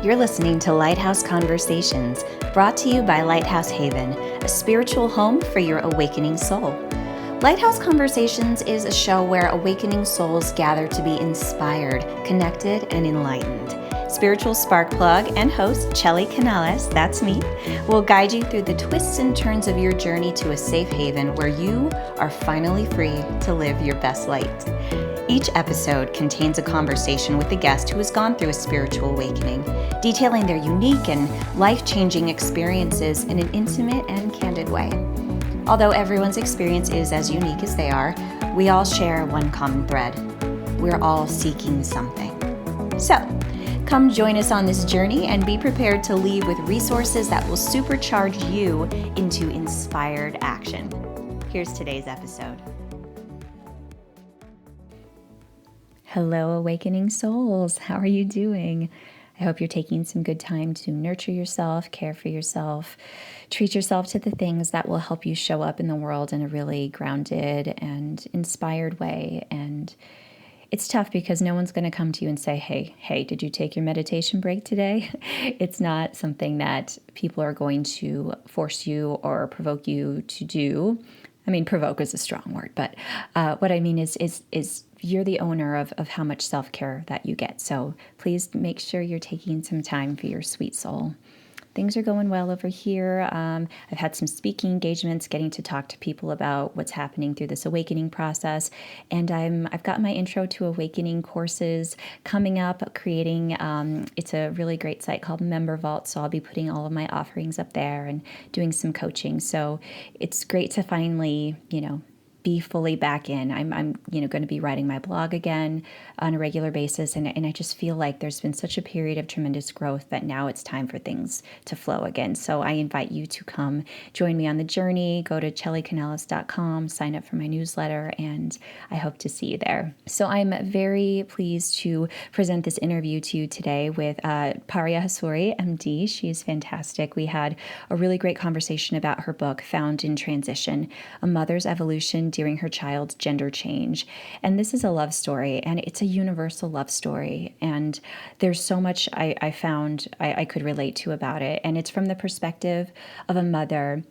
You're listening to Lighthouse Conversations, brought to you by Lighthouse Haven, a spiritual home for your awakening soul. Lighthouse Conversations is a show where awakening souls gather to be inspired, connected, and enlightened. Spiritual spark plug and host Chelly Canales, that's me, will guide you through the twists and turns of your journey to a safe haven where you are finally free to live your best light. Each episode contains a conversation with a guest who has gone through a spiritual awakening, detailing their unique and life-changing experiences in an intimate and candid way. Although everyone's experience is as unique as they are, we all share one common thread. We're all seeking something. So, come join us on this journey and be prepared to leave with resources that will supercharge you into inspired action. Here's today's episode. Hello, awakening souls. How are you doing? I hope you're taking some good time to nurture yourself, care for yourself, treat yourself to the things that will help you show up in the world in a really grounded and inspired way. And it's tough because no one's going to come to you and say, hey, did you take your meditation break today? It's not something that people are going to force you or provoke you to do. I mean, provoke is a strong word, but what I mean is you're the owner of how much self-care that you get. So please make sure you're taking some time for your sweet soul. Things are going well over here. I've had some speaking engagements, getting to talk to people about what's happening through this awakening process. And I've got my Intro to Awakening courses coming up, creating, it's a really great site called Member Vault. So I'll be putting all of my offerings up there and doing some coaching. So it's great to finally, be fully back in. I'm going to be writing my blog again on a regular basis. And I just feel like there's been such a period of tremendous growth that now it's time for things to flow again. So I invite you to come join me on the journey. Go to chellycanales.com, sign up for my newsletter, and I hope to see you there. So I'm very pleased to present this interview to you today with Paria Hassouri, MD. She is fantastic. We had a really great conversation about her book, Found in Transition, A Mother's Evolution during her child's gender change. And this is a love story, and it's a universal love story. And there's so much I found I could relate to about it. And it's from the perspective of a mother,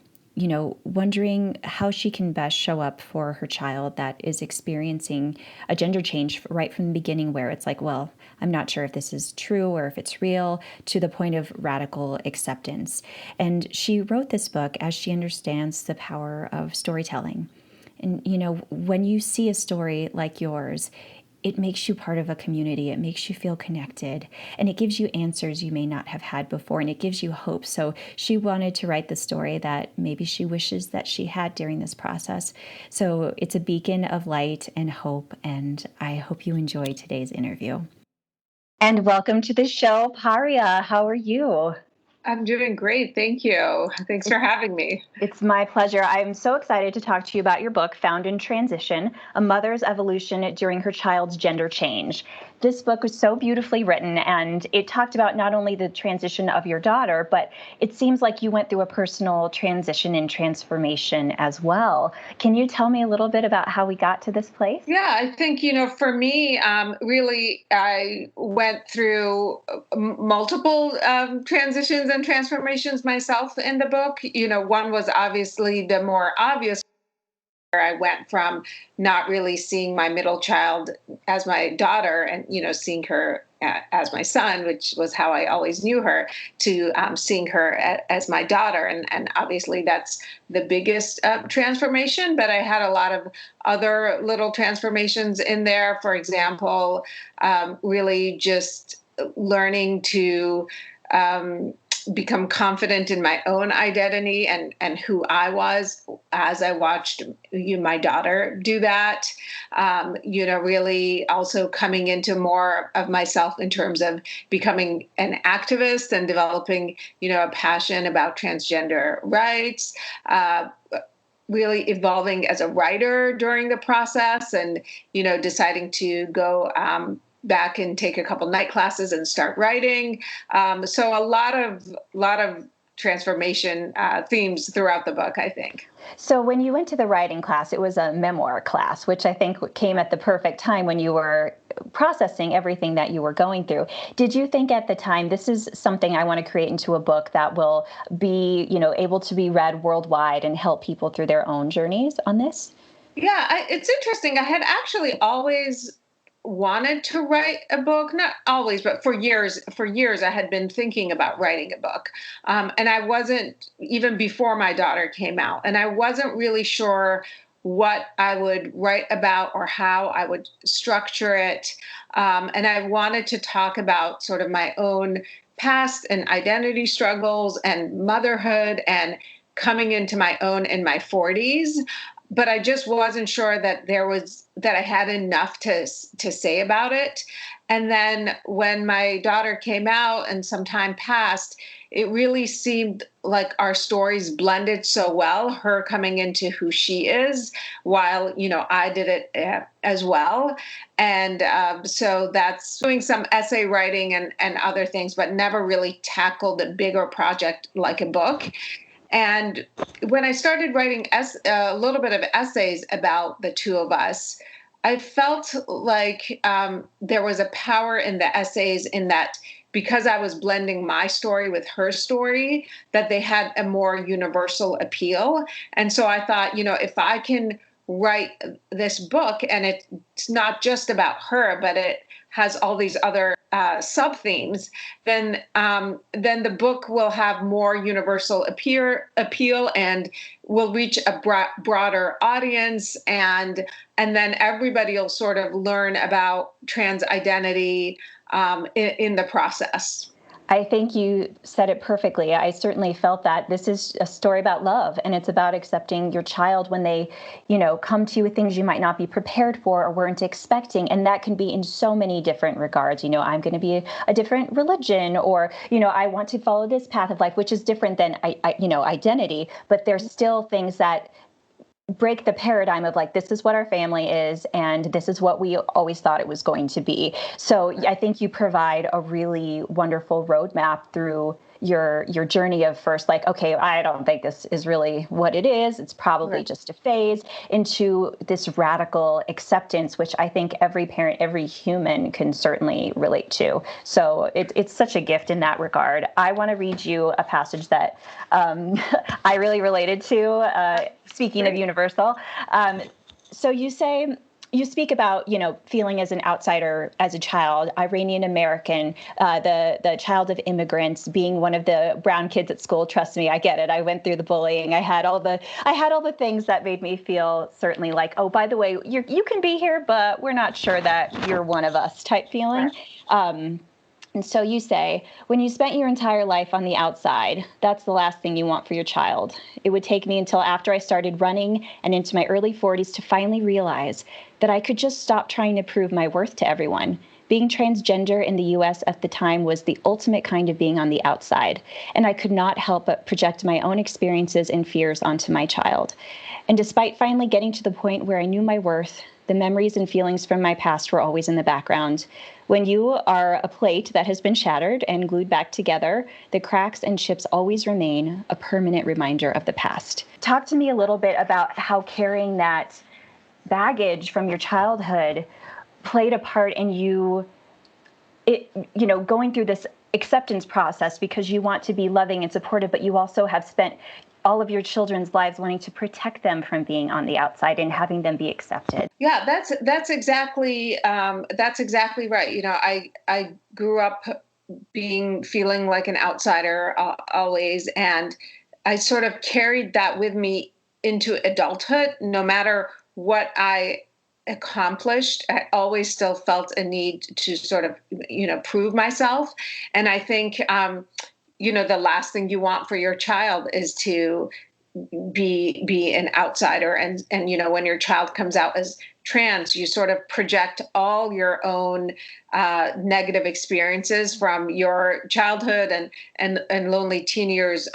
wondering how she can best show up for her child that is experiencing a gender change right from the beginning, where it's like, well, I'm not sure if this is true or if it's real, to the point of radical acceptance. And she wrote this book as she understands the power of storytelling. And, when you see a story like yours, it makes you part of a community. It makes you feel connected, and it gives you answers you may not have had before, and it gives you hope. So she wanted to write the story that maybe she wishes that she had during this process. So it's a beacon of light and hope, and I hope you enjoy today's interview. And welcome to the show, Paria. How are you? I'm doing great. Thank you. Thanks for having me. It's my pleasure. I'm so excited to talk to you about your book, Found in Transition, A Mother's Evolution During Her Child's Gender Change. This book was so beautifully written, and it talked about not only the transition of your daughter, but it seems like you went through a personal transition and transformation as well. Can you tell me a little bit about how we got to this place? Yeah, I think, for me, really, I went through multiple transitions and transformations myself in the book. One was obviously the more obvious. I went from not really seeing my middle child as my daughter and, seeing her as my son, which was how I always knew her, to seeing her as my daughter. And obviously that's the biggest transformation, but I had a lot of other little transformations in there. For example, really just learning to become confident in my own identity and who I was as I watched my daughter do that. Really also coming into more of myself in terms of becoming an activist and developing, a passion about transgender rights. Really evolving as a writer during the process and, deciding to go back and take a couple night classes and start writing. So a lot of transformation themes throughout the book, I think. So when you went to the writing class, it was a memoir class, which I think came at the perfect time when you were processing everything that you were going through. Did you think at the time, this is something I want to create into a book that will be, able to be read worldwide and help people through their own journeys on this? Yeah, it's interesting. I had actually always wanted to write a book, not always, but for years I had been thinking about writing a book. And I wasn't, even before my daughter came out, and I wasn't really sure what I would write about or how I would structure it. And I wanted to talk about sort of my own past and identity struggles and motherhood and coming into my own in my 40s, but I just wasn't sure that I had enough to say about it. And then when my daughter came out and some time passed, it really seemed like our stories blended so well, her coming into who she is while, I did it as well. And so that's doing some essay writing and other things, but never really tackled a bigger project like a book. And when I started writing a little bit of essays about the two of us, I felt like there was a power in the essays in that because I was blending my story with her story, that they had a more universal appeal. And so I thought, if I can write this book and it's not just about her, but it has all these other sub themes, then the book will have more universal appeal and will reach a broader audience, and then everybody will sort of learn about trans identity in the process. I think you said it perfectly. I certainly felt that this is a story about love, and it's about accepting your child when they, come to you with things you might not be prepared for or weren't expecting. And that can be in so many different regards. I'm going to be a different religion, or, I want to follow this path of life, which is different than, identity. But there's still things that break the paradigm of like, this is what our family is, and this is what we always thought it was going to be. So I think you provide a really wonderful roadmap through your journey of first, like, okay, I don't think this is really what it is. It's probably just a phase, into this radical acceptance, which I think every parent, every human can certainly relate to. So it's such a gift in that regard. I want to read you a passage that I really related to, speaking of universal. So you speak about, feeling as an outsider as a child, Iranian American, the child of immigrants, being one of the brown kids at school. Trust me, I get it. I went through the bullying. I had all the things that made me feel certainly like, oh, by the way, you can be here, but we're not sure that you're one of us type feeling. And so you say, when you spent your entire life on the outside, that's the last thing you want for your child. It would take me until after I started running and into my early 40s to finally realize that I could just stop trying to prove my worth to everyone. Being transgender in the US at the time was the ultimate kind of being on the outside, and I could not help but project my own experiences and fears onto my child. And despite finally getting to the point where I knew my worth, the memories and feelings from my past were always in the background. When you are a plate that has been shattered and glued back together, the cracks and chips always remain a permanent reminder of the past. Talk to me a little bit about how carrying that baggage from your childhood played a part in going through this acceptance process, because you want to be loving and supportive, but you also have spent all of your children's lives wanting to protect them from being on the outside and having them be accepted. Yeah, that's exactly right. I grew up feeling like an outsider always, and I sort of carried that with me into adulthood. No matter what I accomplished, I always still felt a need to sort of prove myself. And I think the last thing you want for your child is to be an outsider. And when your child comes out as trans, you sort of project all your own negative experiences from your childhood and lonely teen years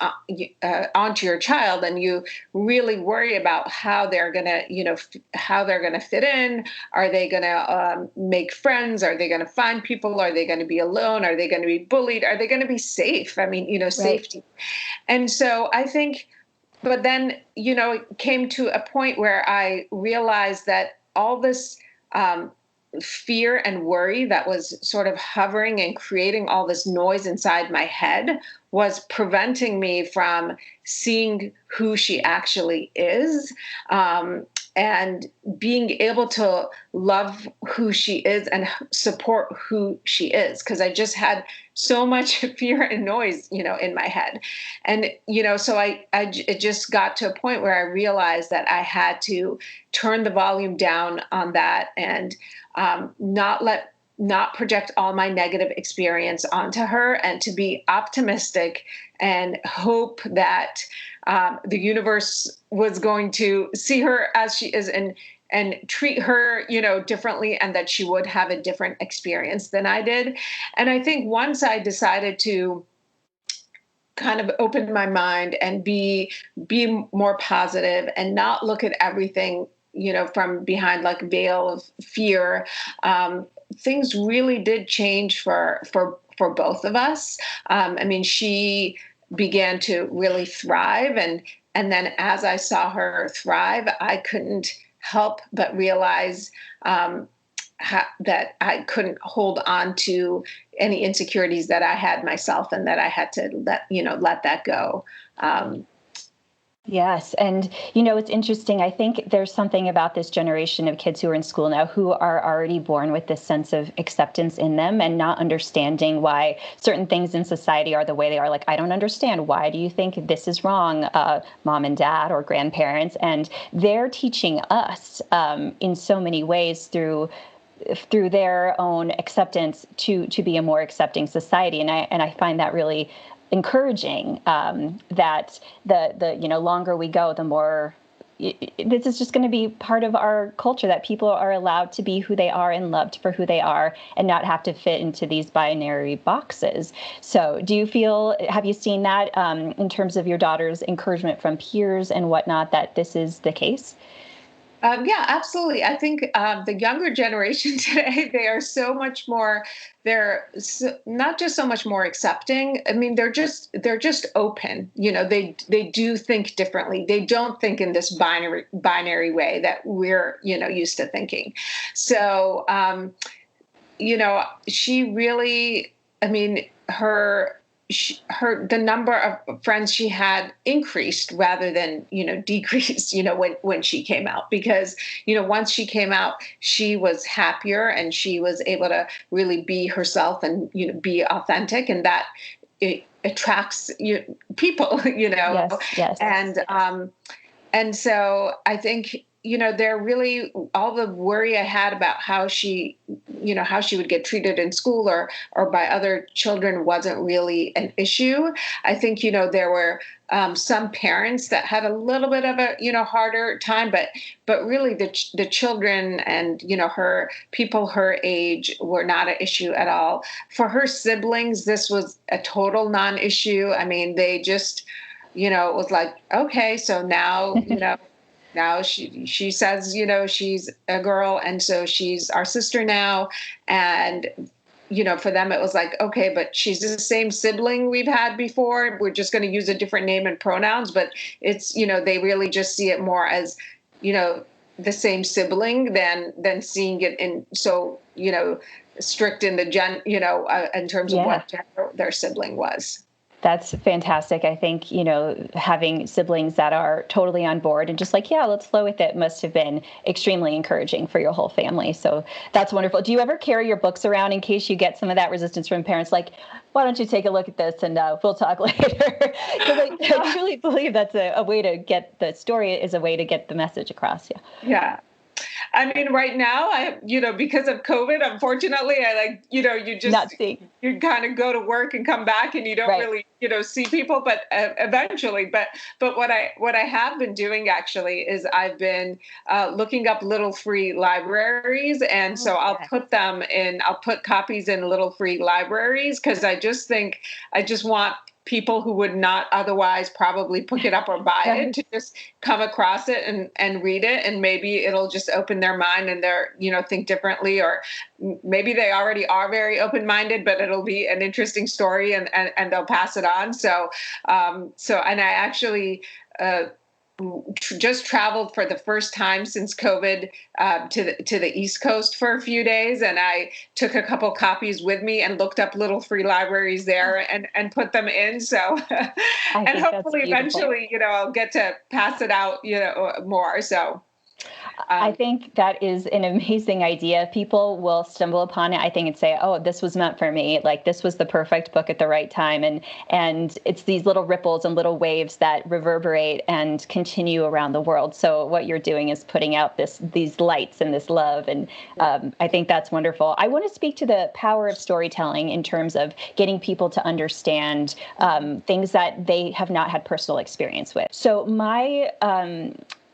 onto your child, and you really worry about how they're gonna how they're gonna fit in. Are they gonna make friends? Are they gonna find people? Are they gonna be alone? Are they gonna be bullied? Are they gonna be safe? I mean, Right. safety. And so I think, but then, it came to a point where I realized that all this fear and worry that was sort of hovering and creating all this noise inside my head was preventing me from seeing who she actually is, and being able to love who she is and support who she is, because I just had so much fear and noise in my head. And so it just got to a point where I realized that I had to turn the volume down on that, and not project all my negative experience onto her, and to be optimistic and hope that the universe was going to see her as she is, and treat her differently, and that she would have a different experience than I did. And I think once I decided to kind of open my mind and be more positive, and not look at everything from behind like a veil of fear, things really did change for both of us. I mean, she began to really thrive, and then as I saw her thrive, I couldn't help but realize that I couldn't hold on to any insecurities that I had myself, and that I had to let that go. Yes. And, it's interesting. I think there's something about this generation of kids who are in school now who are already born with this sense of acceptance in them, and not understanding why certain things in society are the way they are. Like, I don't understand. Why do you think this is wrong, mom and dad or grandparents? And they're teaching us in so many ways through their own acceptance to be a more accepting society. And I find that really encouraging, that the longer we go, the more this is just going to be part of our culture, that people are allowed to be who they are and loved for who they are, and not have to fit into these binary boxes. So have you seen that in terms of your daughter's encouragement from peers and whatnot, that this is the case? Yeah, absolutely. I think the younger generation today, they are so much more. Not just so much more accepting. I mean, they're just open. They do think differently. They don't think in this binary way that we're used to thinking. So she really. I mean, the number of friends she had increased rather than decreased when she came out, because once she came out, she was happier, and she was able to really be herself, and be authentic, and that it attracts people. Yes, yes. And so I think they're really, all the worry I had about how she would get treated in school or by other children wasn't really an issue. I think there were some parents that had a little bit of a harder time, but really the children and her people her age were not an issue at all. For her siblings, this was a total non-issue. I mean, they just it was like, okay, so now now she says, she's a girl, and so she's our sister now. And for them it was like, okay, but she's the same sibling we've had before. We're just going to use a different name and pronouns, but it's they really just see it more as the same sibling than seeing it in so strict in the in terms of what gender their sibling was. That's fantastic. I think, having siblings that are totally on board and just like, yeah, let's flow with it must have been extremely encouraging for your whole family. So that's wonderful. Do you ever carry your books around in case you get some of that resistance from parents? Like, why don't you take a look at this and we'll talk later? Because I truly believe that's a way to get the story, is a way to get the message across. Yeah. Yeah. I mean, right now, because of COVID, unfortunately, I like, Not seeing. you kind of go to work and come back and you don't Right. really, see people, but eventually, but what I have been doing actually is I've been looking up little free libraries. And Oh, so yeah. I'll put copies in little free libraries because I just want people who would not otherwise probably pick it up or buy it Right. to just come across it and read it, and maybe it'll just open their mind and they're, think differently, or maybe they already are very open-minded, but it'll be an interesting story, and they'll pass it on. And I actually uh, just traveled for the first time since COVID to the East Coast for a few days, and I took a couple copies with me and looked up little free libraries there and put them in. So, I and think that's hopefully beautiful. eventually, I'll get to pass it out, more. So, I um, think that is an amazing idea. People will stumble upon it, I think, and say, "Oh, this was meant for me. Like this was the perfect book at the right time." And it's these little ripples and little waves that reverberate and continue around the world. So what you're doing is putting out these lights and this love, and I think that's wonderful. I want to speak to the power of storytelling in terms of getting people to understand things that they have not had personal experience with. So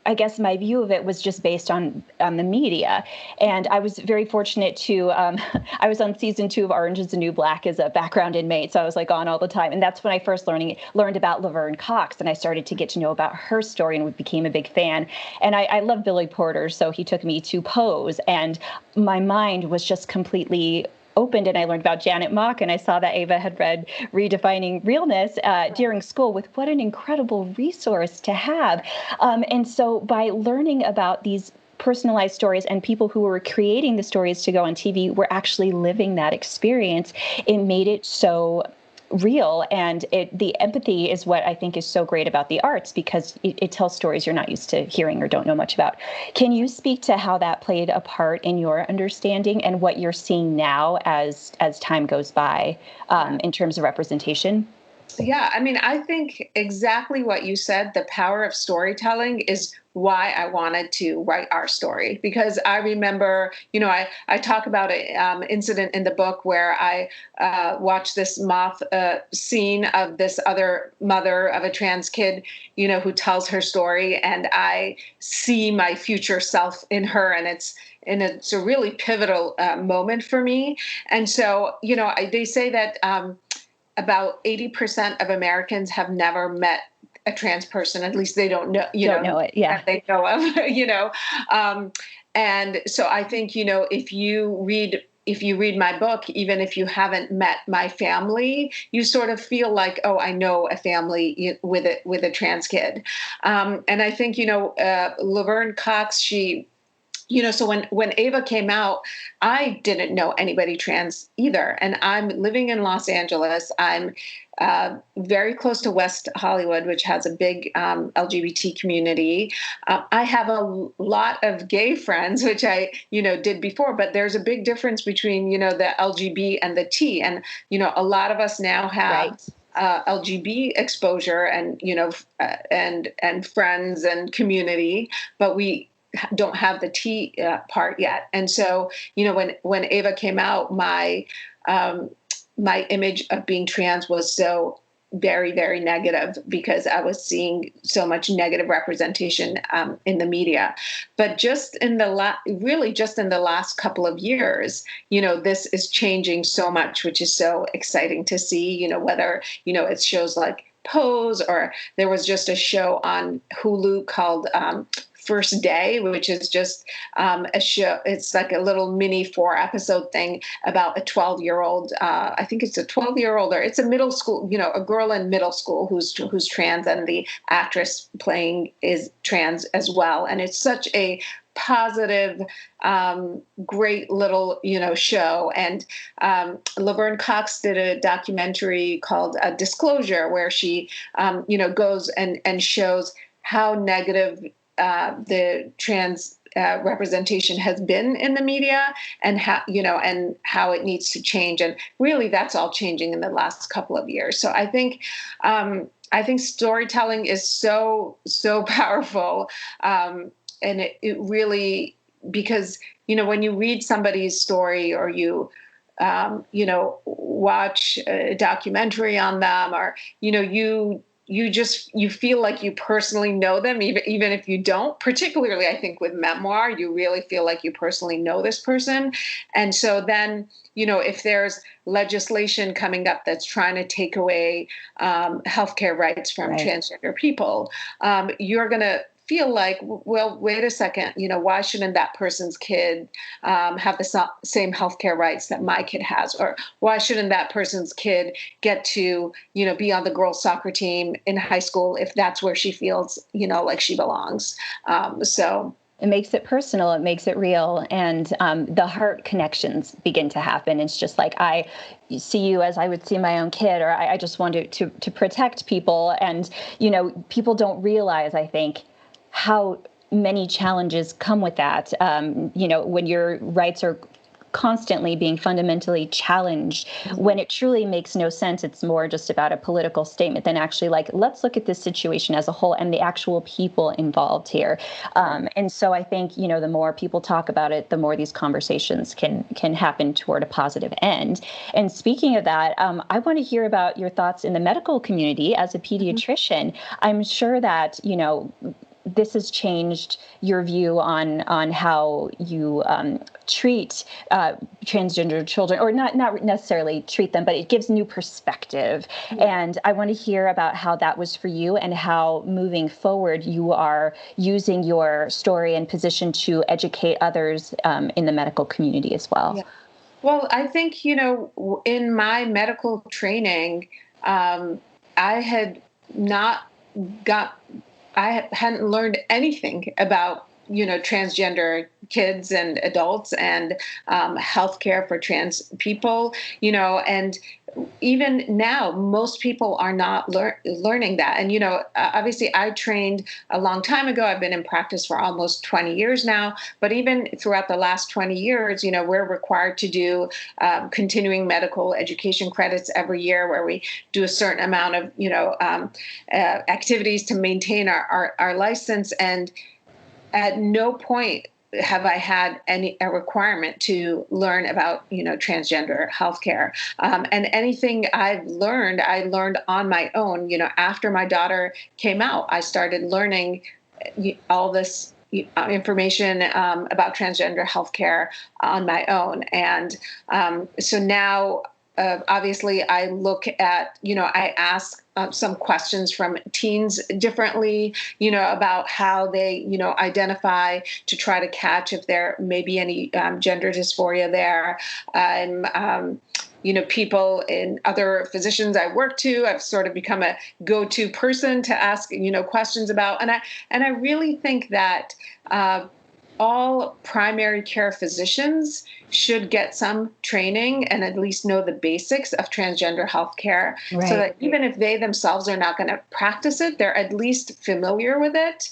I guess my view of it was just based on the media. And I was very fortunate to, I was on season 2 of Orange is the New Black as a background inmate. So I was like on all the time. And that's when I first learned about Laverne Cox. And I started to get to know about her story and became a big fan. And I love Billy Porter. So he took me to Pose. And my mind was just completely opened, and I learned about Janet Mock, and I saw that Ava had read Redefining Realness during school. With what an incredible resource to have. And so by learning about these personalized stories and people who were creating the stories to go on TV were actually living that experience, it made it so real. And the empathy is what I think is so great about the arts, because it tells stories you're not used to hearing or don't know much about. Can you speak to how that played a part in your understanding and what you're seeing now as time goes by in terms of representation? Yeah, I mean, I think exactly what you said. The power of storytelling is why I wanted to write our story, because I remember, I talk about an incident in the book where I watched this moth scene of this other mother of a trans kid, who tells her story, and I see my future self in her, and it's a really pivotal moment for me. And so, they say that about 80% of Americans have never met a trans person. At least they don't know, Don't know it. Yeah. that they know of, Um, and so I think, if you read my book, even if you haven't met my family, you sort of feel like, oh, I know a family with a trans kid. And I think, Laverne Cox, so when Ava came out, I didn't know anybody trans either. And I'm living in Los Angeles. I'm very close to West Hollywood, which has a big LGBT community. I have a lot of gay friends, which I, did before, but there's a big difference between, the LGB and the T. And, a lot of us now have Right. LGB exposure and, and friends and community, but we don't have the T part yet. And so, when Ava came out, my image of being trans was so very, very negative, because I was seeing so much negative representation in the media. But just in really just in the last couple of years, this is changing so much, which is so exciting to see, whether, it's shows like Pose, or there was just a show on Hulu called First Day, which is just a show. It's like a little mini 4-episode thing about a 12-year-old. I think it's a 12-year-old, or it's a middle school, a girl in middle school who's trans, and the actress playing is trans as well. And it's such a positive, great little, show. And Laverne Cox did a documentary called Disclosure, where she, goes and shows how negative the trans representation has been in the media, and how it needs to change. And really, that's all changing in the last couple of years. So I think storytelling is so powerful, and it really, because, when you read somebody's story, or watch a documentary on them, or, you feel like you personally know them, even if you don't. Particularly, I think with memoir, you really feel like you personally know this person. And so then, if there's legislation coming up that's trying to take away healthcare rights from Right. transgender people, you're going to feel like, well, wait a second, why shouldn't that person's kid have the same healthcare rights that my kid has? Or why shouldn't that person's kid get to, be on the girls' soccer team in high school if that's where she feels, like she belongs? So It makes it personal. It makes it real. And the heart connections begin to happen. It's just like, I see you as I would see my own kid, or I just want to protect people. And, people don't realize, I think, how many challenges come with that. When your rights are constantly being fundamentally challenged, when it truly makes no sense. It's more just about a political statement than actually like, let's look at this situation as a whole and the actual people involved here. And so I think, the more people talk about it, the more these conversations can happen toward a positive end. And speaking of that, I want to hear about your thoughts in the medical community as a pediatrician. I'm sure that, this has changed your view on how you treat transgender children, or not necessarily treat them, but it gives new perspective. And I want to hear about how that was for you, and how moving forward you are using your story and position to educate others in the medical community as well. Yeah. Well, I think, in my medical training, I had not got I hadn't learned anything about, transgender kids and adults, and healthcare for trans people, and even now, most people are not learning that. And, obviously I trained a long time ago. I've been in practice for almost 20 years now, but even throughout the last 20 years, we're required to do continuing medical education credits every year, where we do a certain amount of, activities to maintain our license. And at no point have I had a requirement to learn about, transgender healthcare. And anything I learned on my own. After my daughter came out, I started learning all this information about transgender healthcare on my own. And so now, obviously, I look at, I ask some questions from teens differently, about how they, identify, to try to catch if there may be any gender dysphoria there. People in other physicians I work to, I've sort of become a go-to person to ask, questions about. And I really think that all primary care physicians should get some training and at least know the basics of transgender healthcare, Right. so that even if they themselves are not going to practice it, they're at least familiar with it,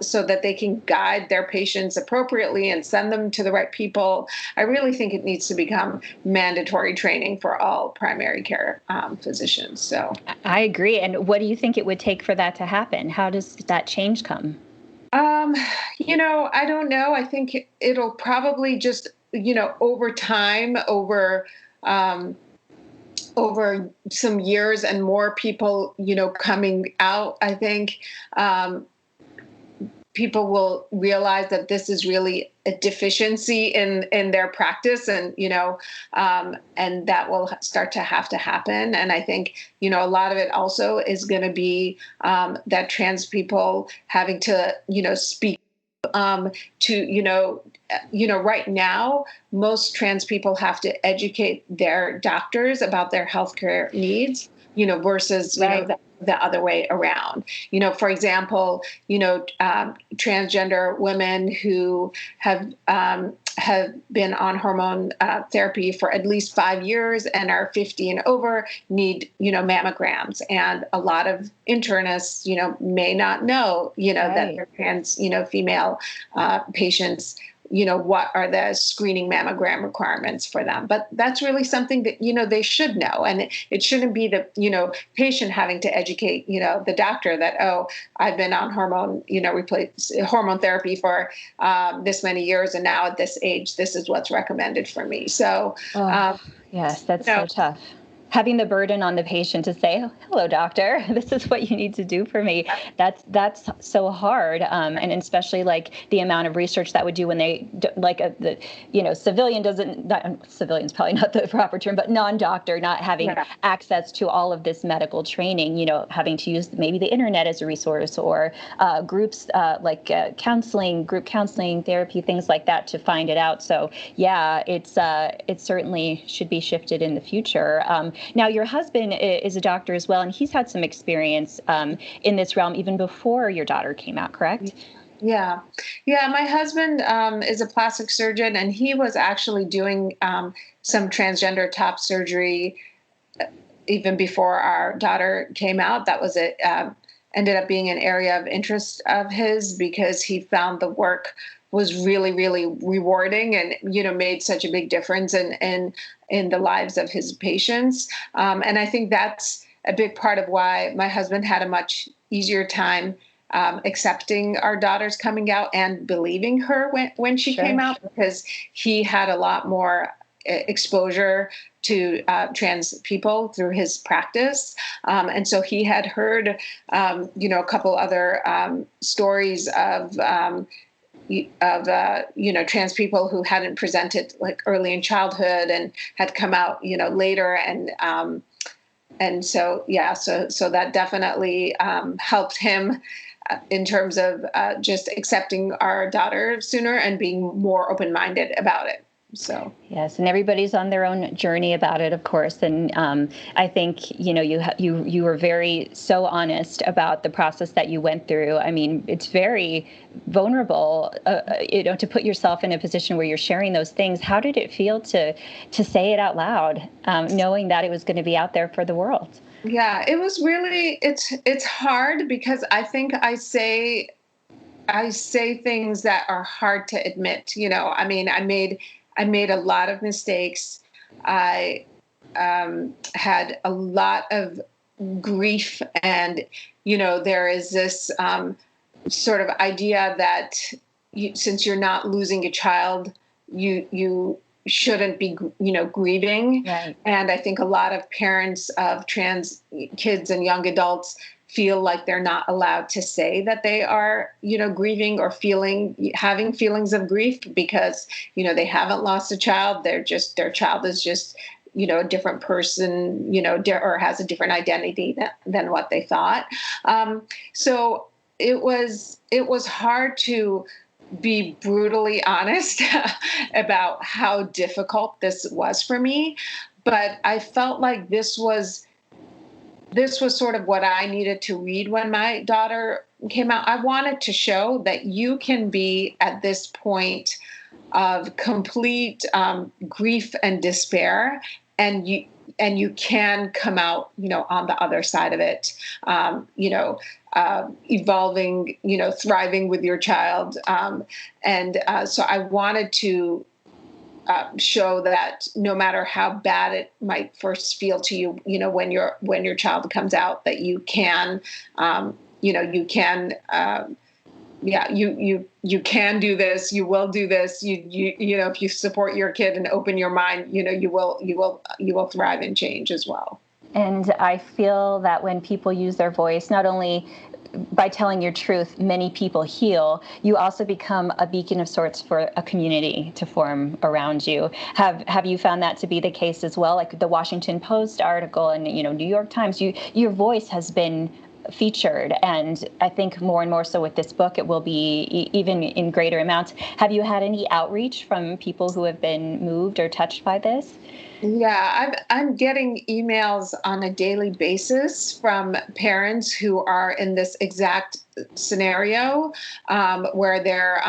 so that they can guide their patients appropriately and send them to the right people. I really think it needs to become mandatory training for all primary care physicians. So I agree. And what do you think it would take for that to happen? How does that change come? I don't know. I think it'll probably just, over time, over some years, and more people, coming out, I think people will realize that this is really a deficiency in their practice, and and that will start to have to happen. And I think a lot of it also is going to be that trans people having to speak to right now, most trans people have to educate their doctors about their healthcare needs, versus Right. the other way around. For example, transgender women who have been on hormone therapy for at least 5 years and are 50 and over need, mammograms. And a lot of internists, may not know, that Right. their trans, female patients what are the screening mammogram requirements for them. But that's really something that, they should know. And it shouldn't be the, patient having to educate, the doctor that, oh, I've been on hormone therapy for this many years. And now at this age, this is what's recommended for me. So, yes, that's so tough. Having the burden on the patient to say, hello, doctor, this is what you need to do for me. That's so hard. And especially like the amount of research that would do when they civilian's probably not the proper term, but non-doctor, not having access to all of this medical training, having to use maybe the internet as a resource or groups like counseling, group counseling, therapy, things like that to find it out. So yeah, it certainly should be shifted in the future. Now, your husband is a doctor as well, and he's had some experience in this realm even before your daughter came out, correct? Yeah. My husband is a plastic surgeon, and he was actually doing some transgender top surgery even before our daughter came out. That was ended up being an area of interest of his because he found the work was really, really rewarding and, made such a big difference in the lives of his patients. And I think that's a big part of why my husband had a much easier time accepting our daughter's coming out and believing her when she came out, because he had a lot more exposure to trans people through his practice. And so he had heard, a couple other stories of trans people who hadn't presented like early in childhood and had come out, later. And so that definitely helped him in terms of just accepting our daughter sooner and being more open-minded about it. So yes, and everybody's on their own journey about it, of course. And I think you were so honest about the process that you went through. I mean, it's very vulnerable, to put yourself in a position where you're sharing those things. How did it feel to say it out loud, knowing that it was going to be out there for the world? Yeah, it was really it's hard because I think I say things that are hard to admit. I mean, I made a lot of mistakes. I had a lot of grief, and there is this sort of idea that since you're not losing a child, you shouldn't be grieving. Right. And I think a lot of parents of trans kids and young adults feel like they're not allowed to say that they are, grieving or having feelings of grief because, they haven't lost a child. Their child is just, a different person, or has a different identity than what they thought. So it was hard to be brutally honest about how difficult this was for me. But I felt like this was sort of what I needed to read when my daughter came out. I wanted to show that you can be at this point of complete grief and despair, and you can come out, on the other side of it, evolving, thriving with your child. So I wanted to show that no matter how bad it might first feel to you, when your child comes out, that you can, you can do this. You will do this. If you support your kid and open your mind, you will thrive and change as well. And I feel that when people use their voice, not only by telling your truth, many people heal, you also become a beacon of sorts for a community to form around you. Have you found that to be the case as well? Like the Washington Post article and, New York Times, your voice has been featured. And I think more and more so with this book, it will be even in greater amounts. Have you had any outreach from people who have been moved or touched by this? Yeah, I'm getting emails on a daily basis from parents who are in this exact scenario, where their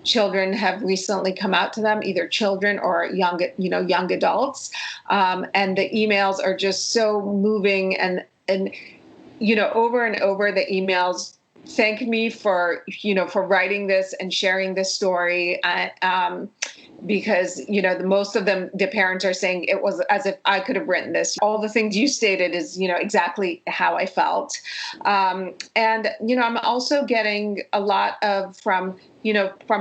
children have recently come out to them, either children or young adults, and the emails are just so moving, and over and over the emails thank me for, for writing this and sharing this story. Because most of them, the parents are saying it was as if I could have written this. All the things you stated is exactly how I felt. And I'm also getting a lot of from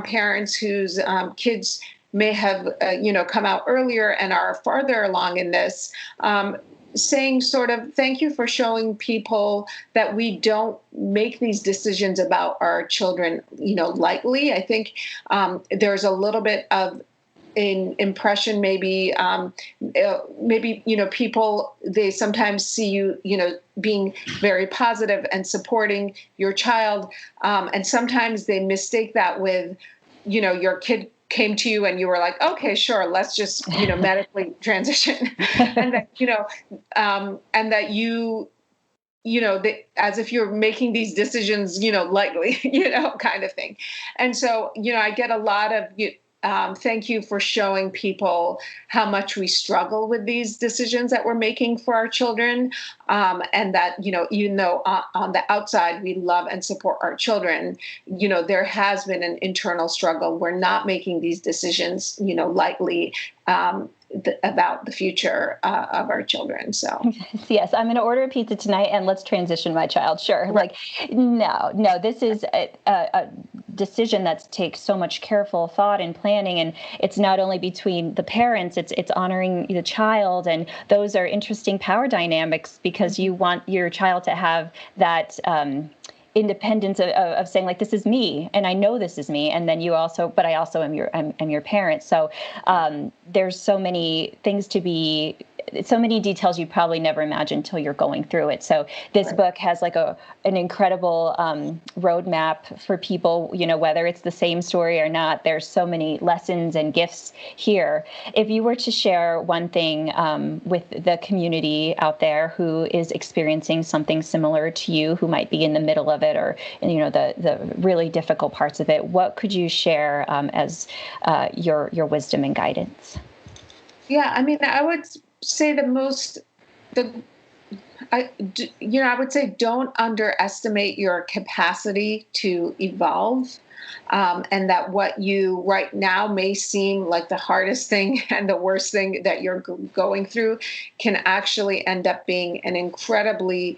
parents whose kids may have come out earlier and are farther along in this, saying sort of, thank you for showing people that we don't make these decisions about our children lightly. I think there's a little bit of an impression, maybe people, they sometimes see you being very positive and supporting your child, and sometimes they mistake that with your kid came to you and you were like, okay, sure, let's just medically transition. And that and that as if you're making these decisions lightly, kind of thing. And so I get a lot of thank you for showing people how much we struggle with these decisions that we're making for our children, and that even though on the outside we love and support our children, there has been an internal struggle. We're not making these decisions lightly, about the future of our children. So yes, I'm going to order a pizza tonight and let's transition my child. Sure. right. Like, no, this is a decision that takes so much careful thought and planning. And it's not only between the parents, it's honoring the child. And those are interesting power dynamics because you want your child to have that, independence of saying, like, this is me and I know this is me, and then but I also am your parent. So there's so many things so many details you probably never imagined until you're going through it. So this book has like an incredible roadmap for people, whether it's the same story or not. There's so many lessons and gifts here. If you were to share one thing with the community out there who is experiencing something similar to you, who might be in the middle of it or the really difficult parts of it, what could you share as your wisdom and guidance? Yeah, I mean, I would say I would say don't underestimate your capacity to evolve, and that what you right now may seem like the hardest thing and the worst thing that you're going through can actually end up being an incredibly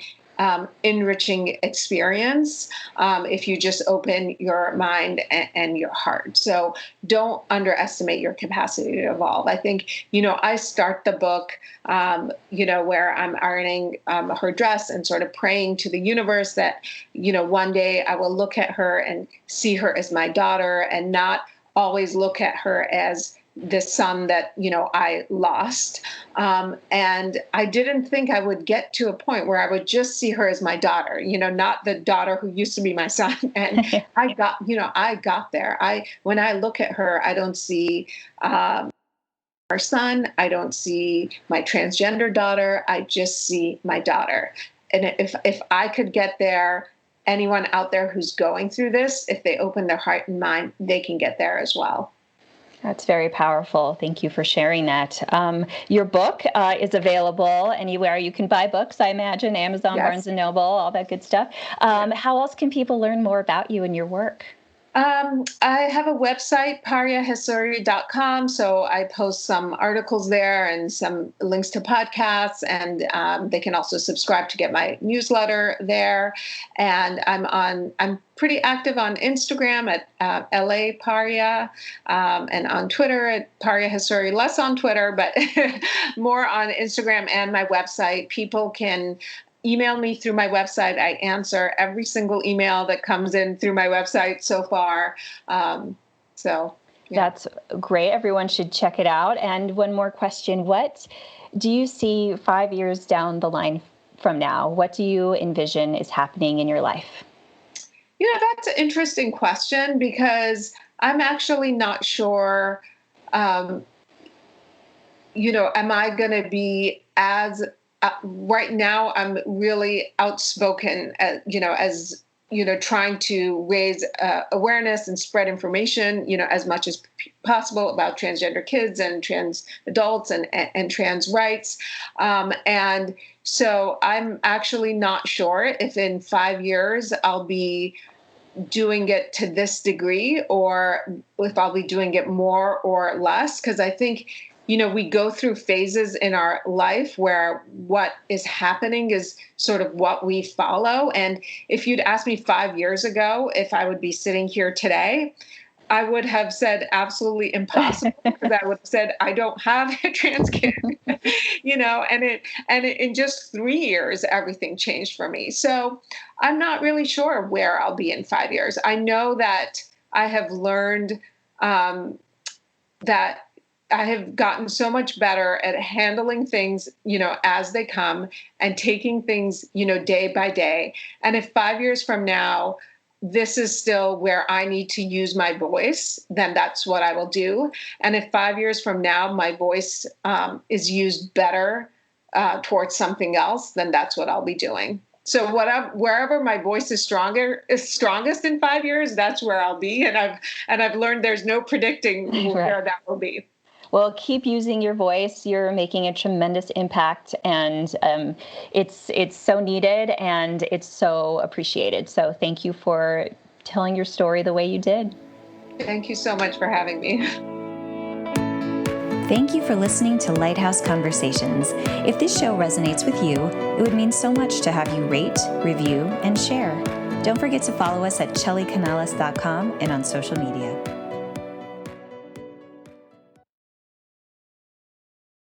enriching experience, if you just open your mind and your heart. So don't underestimate your capacity to evolve. I think, I start the book, where I'm ironing her dress and sort of praying to the universe that, one day I will look at her and see her as my daughter and not always look at her as the son that I lost, and I didn't think I would get to a point where I would just see her as my daughter, not the daughter who used to be my son. And I got there. When I look at her, I don't see our son. I don't see my transgender daughter. I just see my daughter. And if I could get there, anyone out there who's going through this, if they open their heart and mind, they can get there as well. That's very powerful. Thank you for sharing that. Your book is available anywhere you can buy books, I imagine, Amazon, Yes. Barnes & Noble, all that good stuff. How else can people learn more about you and your work? I have a website, pariahassouri.com. So I post some articles there and some links to podcasts, and they can also subscribe to get my newsletter there. And I'm pretty active on Instagram at LA Paria, and on Twitter at Paria Hassouri, less on Twitter, but more on Instagram and my website. People can email me through my website. I answer every single email that comes in through my website so far. Yeah. That's great. Everyone should check it out. And one more question. What do you see 5 years down the line from now? What do you envision is happening in your life? That's an interesting question because I'm actually not sure, am I going to be as right now, I'm really outspoken, as trying to raise awareness and spread information, as much as possible about transgender kids and trans adults and trans rights. And so I'm actually not sure if in 5 years I'll be doing it to this degree or if I'll be doing it more or less. Because I think, we go through phases in our life where what is happening is sort of what we follow. And if you'd asked me 5 years ago if I would be sitting here today, I would have said absolutely impossible, because I would have said I don't have a trans kid, and in just 3 years everything changed for me. So I'm not really sure where I'll be in 5 years. I know that I have learned that I have gotten so much better at handling things, as they come and taking things, day by day. And if 5 years from now, this is still where I need to use my voice, then that's what I will do. And if 5 years from now, my voice is used better towards something else, then that's what I'll be doing. So wherever my voice is strongest in 5 years, that's where I'll be. And I've learned there's no predicting where that will be. Well, keep using your voice. You're making a tremendous impact, and it's so needed and it's so appreciated. So thank you for telling your story the way you did. Thank you so much for having me. Thank you for listening to Lighthouse Conversations. If this show resonates with you, it would mean so much to have you rate, review, and share. Don't forget to follow us at chellycanales.com and on social media.